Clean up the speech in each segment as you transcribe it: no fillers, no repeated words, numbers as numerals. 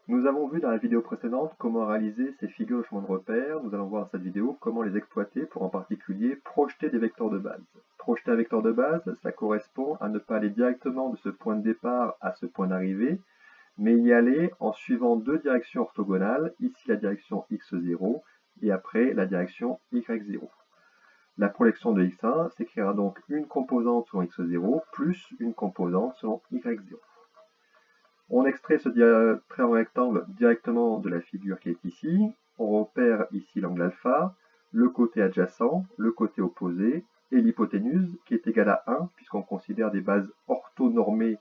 Nous avons vu dans la vidéo précédente comment réaliser ces figures de chemin de repère. Nous allons voir dans cette vidéo comment les exploiter pour en particulier projeter des vecteurs de base. Projeter un vecteur de base, ça correspond à ne pas aller directement de ce point de départ à ce point d'arrivée, mais y aller en suivant deux directions orthogonales, ici la direction x0 et après la direction y0. La projection de x1 s'écrira donc une composante selon x0 plus une composante selon y0. On extrait ce triangle rectangle directement de la figure qui est ici. On repère ici l'angle alpha, le côté adjacent, le côté opposé et l'hypoténuse qui est égale à 1 puisqu'on considère des bases orthonormées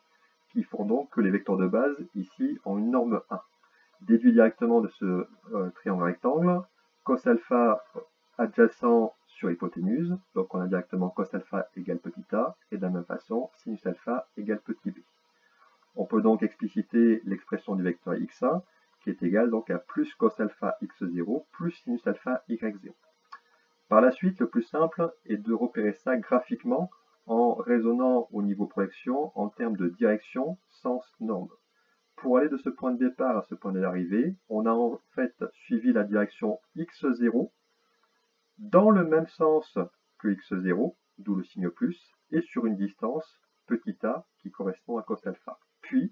qui font donc que les vecteurs de base ici ont une norme 1. Déduit directement de ce triangle rectangle, cos alpha adjacent sur hypoténuse, donc on a directement cos alpha égale petit a et de la même façon sinus alpha égale petit b. On peut donc expliciter l'expression du vecteur x1 qui est égale donc à plus cos alpha x0 plus sinus alpha y0. Par la suite, le plus simple est de repérer ça graphiquement en raisonnant au niveau projection en termes de direction, sens, norme. Pour aller de ce point de départ à ce point d'arrivée, on a en fait suivi la direction x0 dans le même sens que x0, d'où le signe plus, et sur une distance petit a qui correspond à cos alpha. Puis,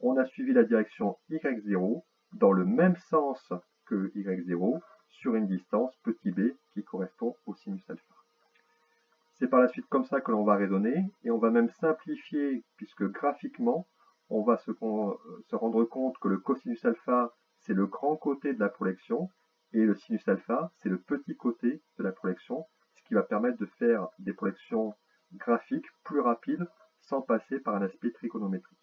on a suivi la direction y0 dans le même sens que y0 sur une distance petit b qui correspond au sinus alpha. C'est par la suite comme ça que l'on va raisonner et on va même simplifier puisque graphiquement, on va se rendre compte que le cosinus alpha, c'est le grand côté de la projection et le sinus alpha, c'est le petit côté de la projection, ce qui va permettre de faire des projections graphiques plus rapides sans passer par un aspect trigonométrique.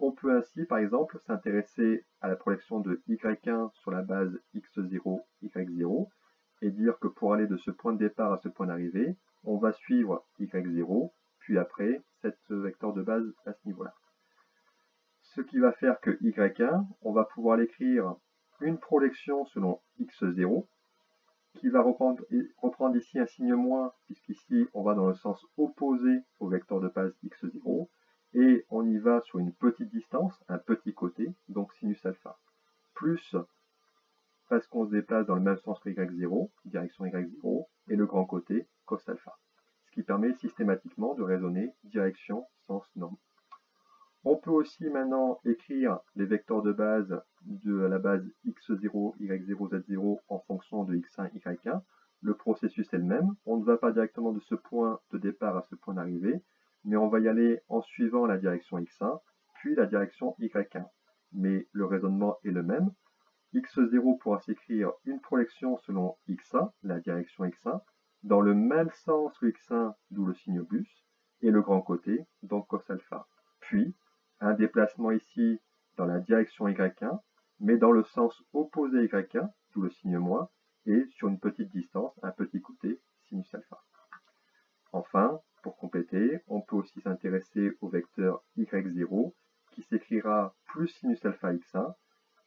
On peut ainsi, par exemple, s'intéresser à la projection de y1 sur la base x0, y0, et dire que pour aller de ce point de départ à ce point d'arrivée, on va suivre y0, puis après, cette vecteur de base à ce niveau-là. Ce qui va faire que y1, on va pouvoir l'écrire une projection selon x0, qui va reprendre ici un signe moins, puisqu'ici, on va dans le sens opposé au vecteur de base x0, et on y va sur une petite distance, un petit côté, donc sinus alpha, plus, parce qu'on se déplace dans le même sens que y0, direction y0, et le grand côté, cos alpha, ce qui permet systématiquement de raisonner direction, sens, norme. On peut aussi maintenant écrire les vecteurs de base de la base x0, y0, z0 en fonction de x1, y1. Le processus est le même. On ne va pas directement de ce point de départ à ce point d'arrivée, mais on va y aller en suivant la direction x1, puis la direction y1. Mais le raisonnement est le même. x0 pourra s'écrire une projection selon x1, la direction x1, dans le même sens que x1, d'où le signe plus, et le grand côté, donc cos alpha. Puis, un déplacement ici dans la direction y1, mais dans le sens opposé à y1, d'où le signe moins, et sur une petite distance, un petit côté, sinus alpha. Enfin, pour compléter, on peut aussi s'intéresser au vecteur y0, qui s'écrira plus sinus alpha x1,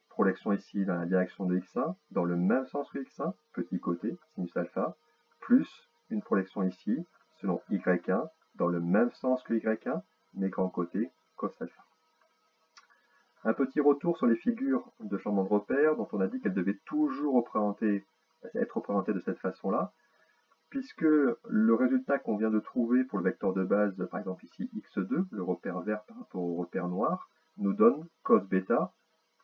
projection ici dans la direction de x1, dans le même sens que x1, petit côté, sinus alpha, plus une projection ici, selon y1, dans le même sens que y1, mais grand côté, cos alpha. Un petit retour sur les figures de changement de repère dont on a dit qu'elles devaient toujours être représentées de cette façon-là, puisque le résultat qu'on vient de trouver pour le vecteur de base, par exemple ici x2, le repère vert par rapport au repère noir, nous donne cos bêta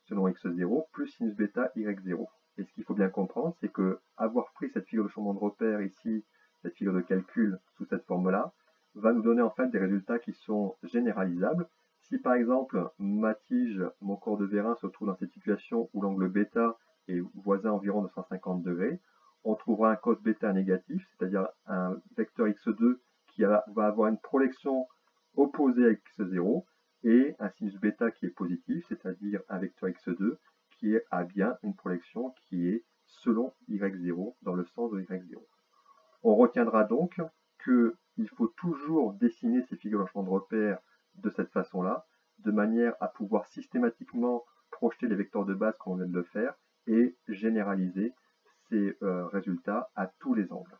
selon x0 plus sinus bêta y0. Et ce qu'il faut bien comprendre, c'est que avoir pris cette figure de changement de repère ici, cette figure de calcul sous cette forme-là, va nous donner en fait des résultats qui sont généralisables. Si par exemple ma tige, mon corps de vérin se trouve dans cette situation où l'angle bêta est voisin environ de 150 degrés, on trouvera un cos bêta négatif, c'est-à-dire un vecteur x2 qui va avoir une projection opposée à x0 et un sinus bêta qui est positif, c'est-à-dire un vecteur x2 qui a bien une projection qui est selon y0 dans le sens de y0. On retiendra donc qu'il faut toujours dessiner ces figures de changement de repère de cette façon-là, de manière à pouvoir systématiquement projeter les vecteurs de base comme on vient de le faire et généraliser ces résultats à tous les angles.